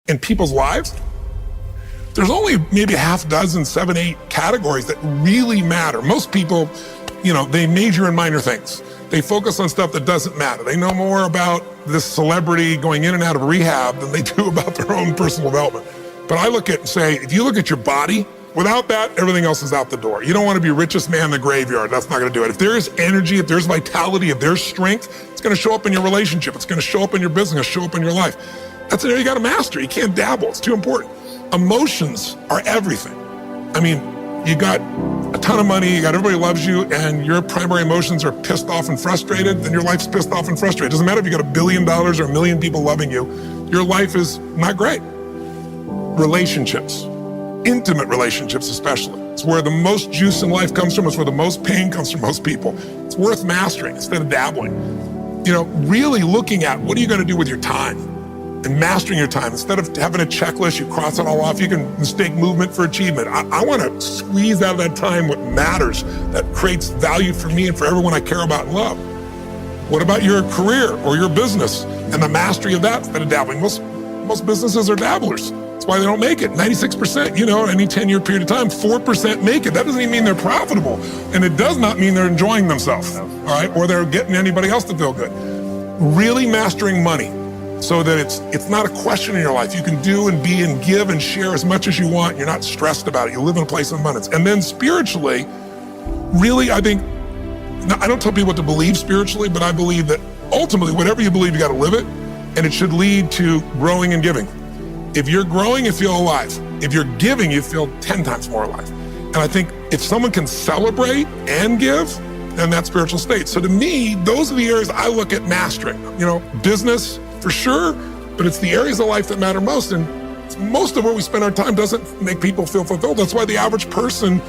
in people's lives, there's only maybe a half dozen, 7, 8 categories that really matter. Most people, they major in minor things. They focus on stuff that doesn't matter. They know more about this celebrity going in and out of rehab than they do about their own personal development. But I look at and say, if you look at your body, without that, everything else is out the door. You don't want to be richest man in the graveyard. That's not going to do it. If there is energy, if there's vitality, if there's strength, it's going to show up in your relationship. It's going to show up in your business, show up in your life. That's an area you got to master. You can't dabble. It's too important. Emotions are everything. I mean, you got a ton of money, you got everybody loves you, and your primary emotions are pissed off and frustrated, then your life's pissed off and frustrated. It doesn't matter if you got $1 billion or 1 million people loving you, your life is not great. Relationships, intimate relationships especially. It's where the most juice in life comes from. It's where the most pain comes from most people. It's worth mastering instead of dabbling. Really looking at what are you going to do with your time and mastering your time. Instead of having a checklist, you cross it all off. You can mistake movement for achievement. I want to squeeze out of that time what matters, that creates value for me and for everyone I care about and love. What about your career or your business and the mastery of that instead of dabbling? Most businesses are dabblers. That's why they don't make it. 96%, any 10-year period of time, 4% make it. That doesn't even mean they're profitable. And it does not mean they're enjoying themselves, all right? Or they're getting anybody else to feel good. Really mastering money so that it's not a question in your life. You can do and be and give and share as much as you want. You're not stressed about it. You live in a place of abundance. And then spiritually, really, I think, I don't tell people what to believe spiritually, but I believe that ultimately, whatever you believe, you got to live it. And it should lead to growing and giving. If you're growing, you feel alive. If you're giving, you feel 10 times more alive. And I think if someone can celebrate and give, then that's spiritual state. So to me, those are the areas I look at mastering. Business for sure, but it's the areas of life that matter most. And most of where we spend our time doesn't make people feel fulfilled. That's why the average person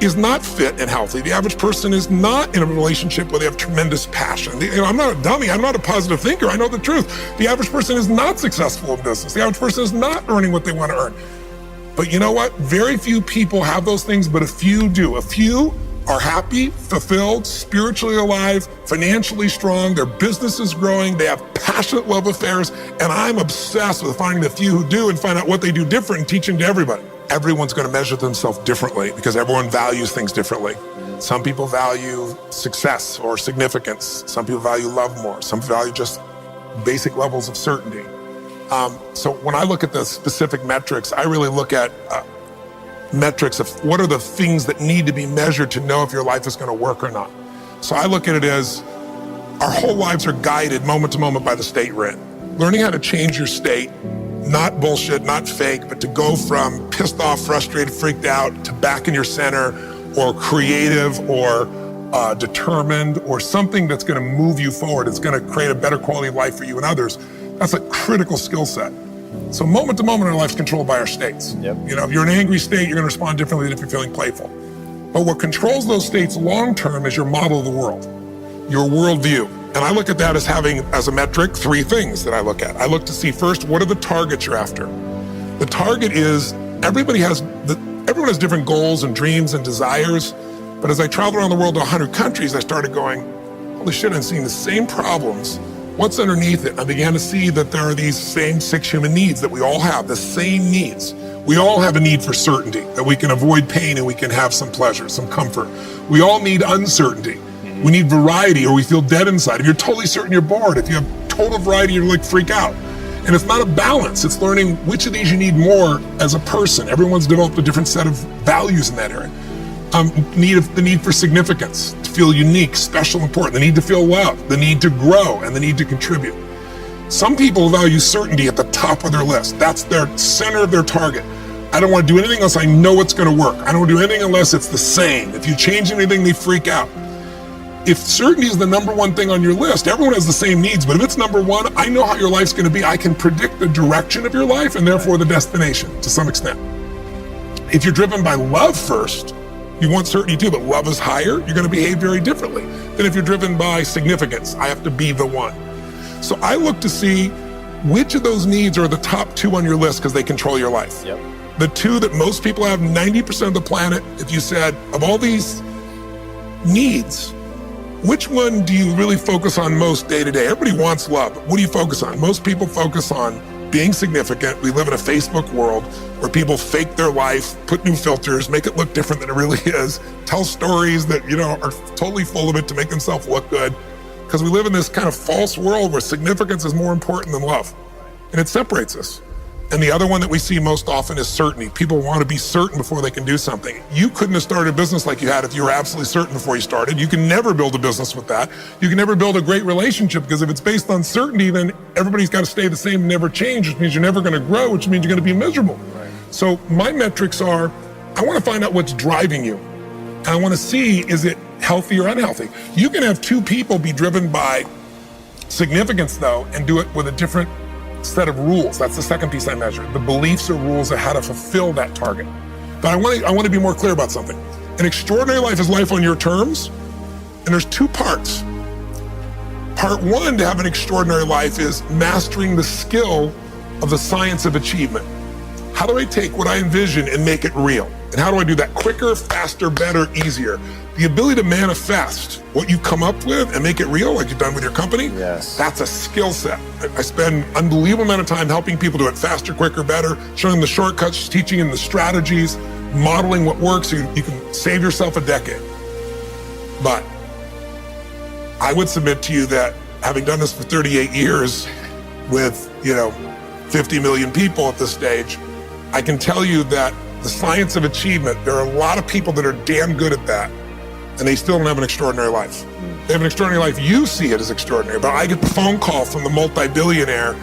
is not fit and healthy. The average person is not in a relationship where they have tremendous passion. I'm not a dummy. I'm not a positive thinker. I know the truth. The average person is not successful in business. The average person is not earning what they want to earn. But you know what? Very few people have those things, but a few do. A few are happy, fulfilled, spiritually alive, financially strong, their business is growing, they have passionate love affairs, and I'm obsessed with finding the few who do and find out what they do different and teaching to everybody. Everyone's going to measure themselves differently because everyone values things differently. Some people value success or significance. Some people value love more. Some value just basic levels of certainty. So when I look at the specific metrics, I really look at metrics of what are the things that need to be measured to know if your life is going to work or not. So I look at it as our whole lives are guided moment to moment by the state we're in. Learning how to change your state, not bullshit, not fake, but to go from pissed off, frustrated, freaked out to back in your center or creative or determined or something that's going to move you forward. It's going to create a better quality of life for you and others. That's a critical skill set. So moment to moment, our life's controlled by our states. Yep. If you're in an angry state, you're going to respond differently than if you're feeling playful. But what controls those states long-term is your model of the world, your worldview. And I look at that as having, as a metric, 3 things that I look at. I look to see first, what are the targets you're after? The target is, everyone has different goals and dreams and desires. But as I traveled around the world to 100 countries, I started going, holy shit, I'm seeing the same problems. What's underneath it? I began to see that there are these same 6 human needs that we all have, the same needs. We all have a need for certainty, that we can avoid pain and we can have some pleasure, some comfort. We all need uncertainty. We need variety or we feel dead inside. If you're totally certain, you're bored. If you have total variety, you're like freak out. And it's not a balance. It's learning which of these you need more as a person. Everyone's developed a different set of values in that area. The need for significance, to feel unique, special, important, the need to feel loved, the need to grow, and the need to contribute. Some people value certainty at the top of their list. That's their center of their target. I don't want to do anything unless I know it's going to work. I don't want to do anything unless it's the same. If you change anything, they freak out. If certainty is the number 1 thing on your list, everyone has the same needs, but if it's number 1, I know how your life's going to be. I can predict the direction of your life and therefore the destination to some extent. If you're driven by love first, you want certainty too, but love is higher, you're going to behave very differently than if you're driven by significance. I have to be the one. So I look to see which of those needs are the top 2 on your list because they control your life. Yep. The 2 that most people have, 90% of the planet, if you said, of all these needs, which one do you really focus on most day to day? Everybody wants love. What do you focus on? Most people focus on being significant. We live in a Facebook world where people fake their life, put new filters, make it look different than it really is, tell stories that, are totally full of it to make themselves look good. Because we live in this kind of false world where significance is more important than love. And it separates us. And the other one that we see most often is certainty. People want to be certain before they can do something. You couldn't have started a business like you had if you were absolutely certain before you started. You can never build a business with that. You can never build a great relationship, because if it's based on certainty, then everybody's got to stay the same and never change, which means you're never going to grow, which means you're going to be miserable. Right. So my metrics are, I want to find out what's driving you. And I want to see, is it healthy or unhealthy? You can have two people be driven by significance, though, and do it with a different set of rules. That's the second piece I measure. The beliefs or rules of how to fulfill that target. But I want to be more clear about something. An extraordinary life is life on your terms, and there's two parts. Part one to have an extraordinary life is mastering the skill of the science of achievement. How do I take what I envision and make it real? And how do I do that quicker, faster, better, easier? The ability to manifest what you come up with and make it real, like you've done with your company, yes, that's a skill set. I spend an unbelievable amount of time helping people do it faster, quicker, better, showing them the shortcuts, teaching them the strategies, modeling what works so you can save yourself a decade. But I would submit to you that having done this for 38 years with, 50 million people at this stage, I can tell you that the science of achievement, there are a lot of people that are damn good at that, and they still don't have an extraordinary life. They have an extraordinary life. You see it as extraordinary, but I get the phone call from the multi-billionaire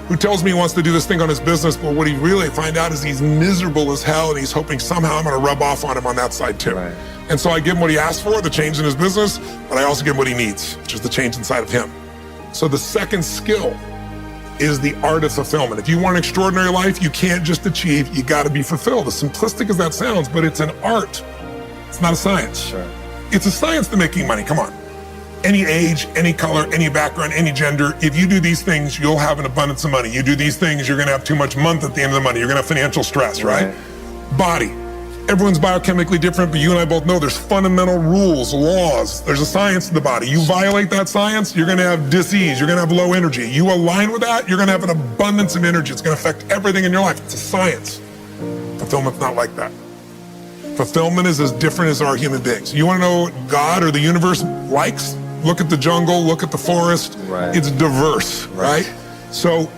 who tells me he wants to do this thing on his business, but what he really find out is he's miserable as hell, and he's hoping somehow I'm going to rub off on him on that side too. Right. And so I give him what he asked for, the change in his business, but I also give him what he needs, which is the change inside of him. So the second skill is the art of fulfillment. If you want an extraordinary life, you can't just achieve, you got to be fulfilled. As simplistic as that sounds, but it's an art. It's not a science. Sure. It's a science to making money, come on. Any age, any color, any background, any gender, if you do these things, you'll have an abundance of money. You do these things, you're gonna have too much month at the end of the money. You're gonna have financial stress, right? Body. Everyone's biochemically different, but you and I both know there's fundamental rules, laws. There's a science to the body. You violate that science, you're gonna have disease, you're gonna have low energy. You align with that, you're gonna have an abundance of energy. It's gonna affect everything in your life. It's a science. Fulfillment's not like that. Fulfillment is as different as our human beings. You wanna know what God or the universe likes? Look at the jungle, look at the forest. Right. It's diverse, right? So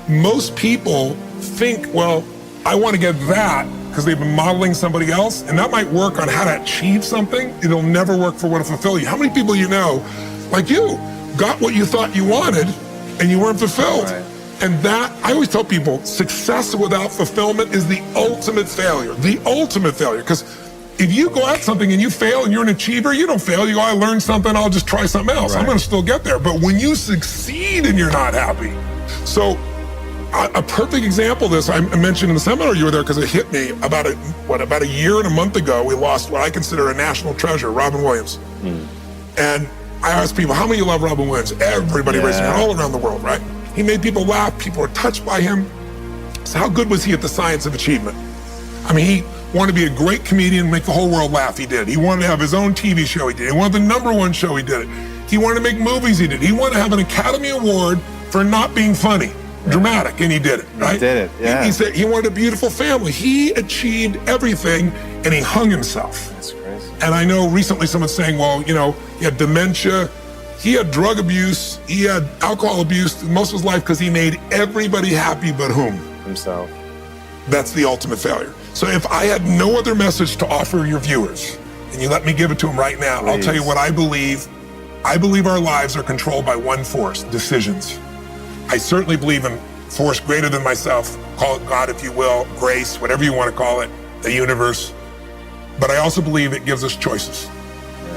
most people think, well, I wanna get that, because they've been modeling somebody else, and that might work on how to achieve something. It'll never work for what to fulfill you. How many people you know, like you, got what you thought you wanted and you weren't fulfilled? Right. And that, I always tell people, success without fulfillment is the ultimate failure. The ultimate failure, because if you go at something and you fail and you're an achiever, you don't fail. You go, I learned something, I'll just try something else. Right. I'm gonna still get there. But when you succeed and you're not happy, so a perfect example of this, I mentioned in the seminar you were there because it hit me about a year and a month ago, we lost what I consider a national treasure, Robin Williams. And I asked people, how many of you love Robin Williams? Everybody raising their hand all around the world, right? He made people laugh, people were touched by him. So how good was he at the science of achievement? I mean, he wanted to be a great comedian, make the whole world laugh, he did. He wanted to have his own TV show, he did. He wanted the #1 show, he did it. He wanted to make movies, he did. He wanted to have an Academy Award for not being funny. Dramatic, and he did it, right? He did it, yeah. He said he wanted a beautiful family. He achieved everything, and he hung himself. That's crazy. And I know recently someone's saying, well, he had dementia, he had drug abuse, he had alcohol abuse most of his life because he made everybody happy but whom? Himself. That's the ultimate failure. So if I had no other message to offer your viewers, and you let me give it to them right now, I'll tell you what I believe. I believe our lives are controlled by one force, decisions. I certainly believe in force greater than myself, call it God if you will, grace, whatever you want to call it, the universe. But I also believe it gives us choices.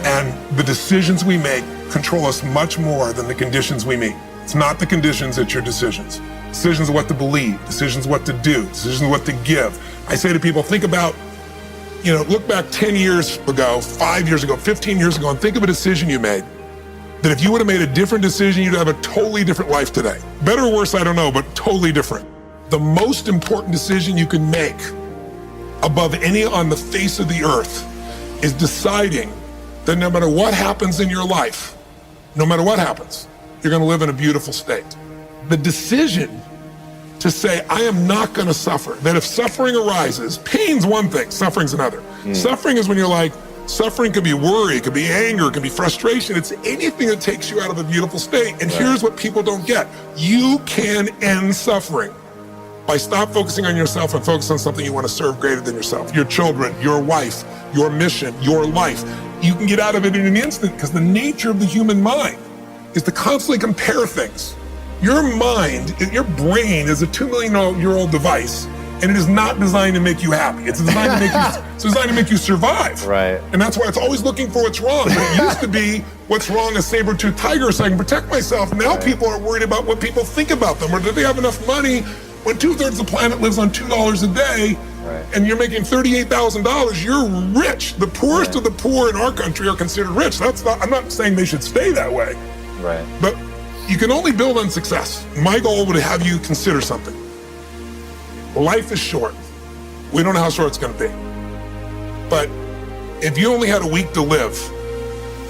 And the decisions we make control us much more than the conditions we meet. It's not the conditions, it's your decisions. Decisions of what to believe, decisions what to do, decisions what to give. I say to people, think about, look back 10 years ago, 5 years ago, 15 years ago, and think of a decision you made. That if you would have made a different decision, you'd have a totally different life today. Better or worse, I don't know, but totally different. The most important decision you can make above any on the face of the earth is deciding that no matter what happens in your life, no matter what happens, you're gonna live in a beautiful state. The decision to say, I am not going to suffer. That if suffering arises, pain's one thing, suffering's another. Suffering is when you're like, suffering could be worry, it could be anger, it could be frustration. It's anything that takes you out of a beautiful state. And here's what people don't get. You can end suffering by stop focusing on yourself and focus on something you want to serve greater than yourself. Your children, your wife, your mission, your life. You can get out of it in an instant because the nature of the human mind is to constantly compare things. Your mind, your brain is a 2 million year old device, and it is not designed to make you happy. It's designed to make you, it's designed to make you survive. Right. And that's why it's always looking for what's wrong. But it used to be what's wrong, a saber-toothed tiger, so I can protect myself. Now people are worried about what people think about them, or do they have enough money when 2/3 of the planet lives on $2 a day, and you're making $38,000, you're rich. The poorest of the poor in our country are considered rich. I'm not saying they should stay that way. Right. But you can only build on success. My goal would have you consider something. Life is short. We don't know how short it's going to be. But if you only had a week to live,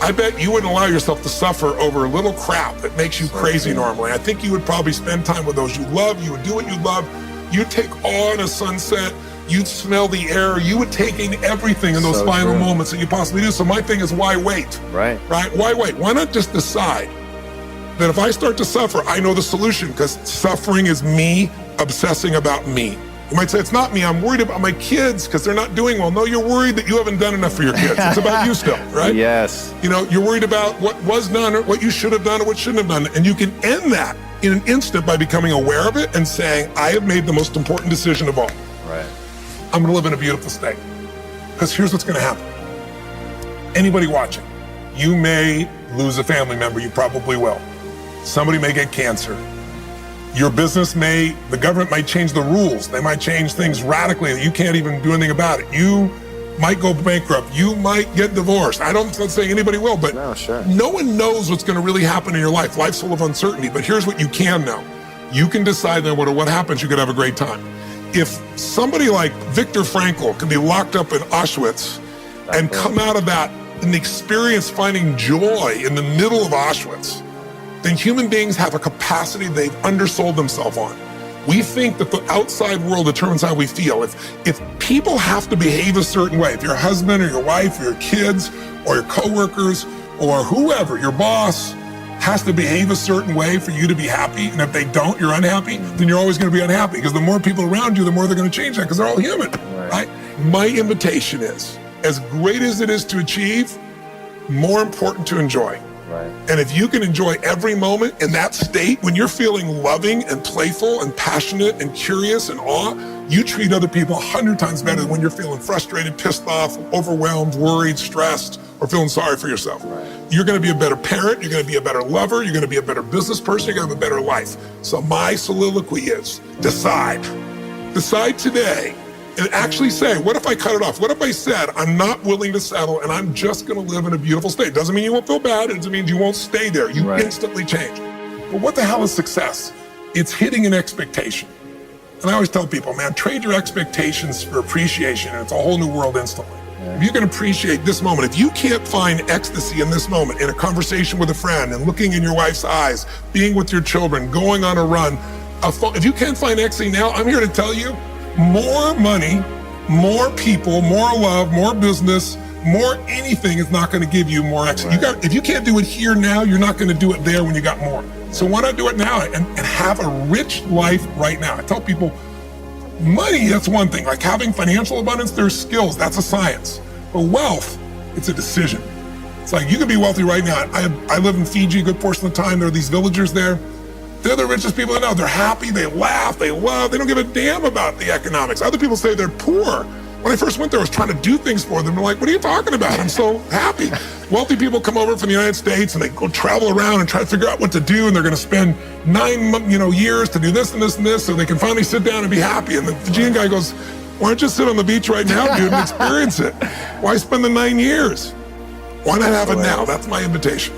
I bet you wouldn't allow yourself to suffer over a little crap that makes you crazy normally. I think you would probably spend time with those you love. You would do what you love. You'd take awe in a sunset. You'd smell the air. You would take in everything in those final moments that you possibly do. So my thing is, why wait? Right. Why wait? Why not just decide that if I start to suffer, I know the solution, because suffering is me obsessing about me. You might say, it's not me, I'm worried about my kids because they're not doing well. No, you're worried that you haven't done enough for your kids. It's about you still, right? Yes. You know, you're worried about what was done or what you should have done or what shouldn't have done. And you can end that in an instant by becoming aware of it and saying, I have made the most important decision of all. Right. I'm gonna live in a beautiful state. Because here's what's gonna happen. Anybody watching, you may lose a family member, you probably will. Somebody may get cancer. Your business the government might change the rules. They might change things radically that you can't even do anything about it. You might go bankrupt. You might get divorced. I'm not saying anybody will, but no one knows what's going to really happen in your life. Life's full of uncertainty, but here's what you can know. You can decide that no matter what happens, you could have a great time. If somebody like Viktor Frankl can be locked up in Auschwitz and come out of that and experience finding joy in the middle of Auschwitz, then human beings have a capacity they've undersold themselves on. We think that the outside world determines how we feel. If people have to behave a certain way, if your husband or your wife or your kids or your coworkers or whoever, your boss, has to behave a certain way for you to be happy, and if they don't, you're unhappy, then you're always going to be unhappy, because the more people around you, the more they're going to change that, because they're all human, right? My invitation is, as great as it is to achieve, more important to enjoy. Right. And if you can enjoy every moment in that state, when you're feeling loving and playful and passionate and curious and awe, you treat other people 100 times better than when you're feeling frustrated, pissed off, overwhelmed, worried, stressed, or feeling sorry for yourself. Right. You're going to be a better parent, you're going to be a better lover, you're going to be a better business person, you're going to have a better life. So my soliloquy is, decide. Decide today. And actually say, what if I cut it off? What if I said, I'm not willing to settle and I'm just gonna live in a beautiful state? Doesn't mean you won't feel bad, it doesn't mean you won't stay there. You instantly change. But what the hell is success? It's hitting an expectation. And I always tell people, man, trade your expectations for appreciation, and it's a whole new world instantly. If you can appreciate this moment, if you can't find ecstasy in this moment, in a conversation with a friend and looking in your wife's eyes, being with your children, going on a run, if you can't find ecstasy now, I'm here to tell you, more money, more people, more love, more business, more anything is not going to give you more ecstasy. If you can't do it here now, you're not going to do it there when you got more. So why not do it now and have a rich life right now? I tell people, money, that's one thing. Like having financial abundance, there's skills, that's a science. But wealth, it's a decision. It's like you can be wealthy right now. I live in Fiji a good portion of the time. There are these villagers there. They're the richest people I know. They're happy, they laugh, they love, they don't give a damn about the economics. Other people say they're poor. When I first went there, I was trying to do things for them. They're like, what are you talking about? I'm so happy. Wealthy people come over from the United States and they go travel around and try to figure out what to do, and they're gonna spend 9 years to do this and this and this so they can finally sit down and be happy. And the Fijian guy goes, why don't you sit on the beach right now, dude, and experience it? Why spend the 9 years? Why not have it now? That's my invitation.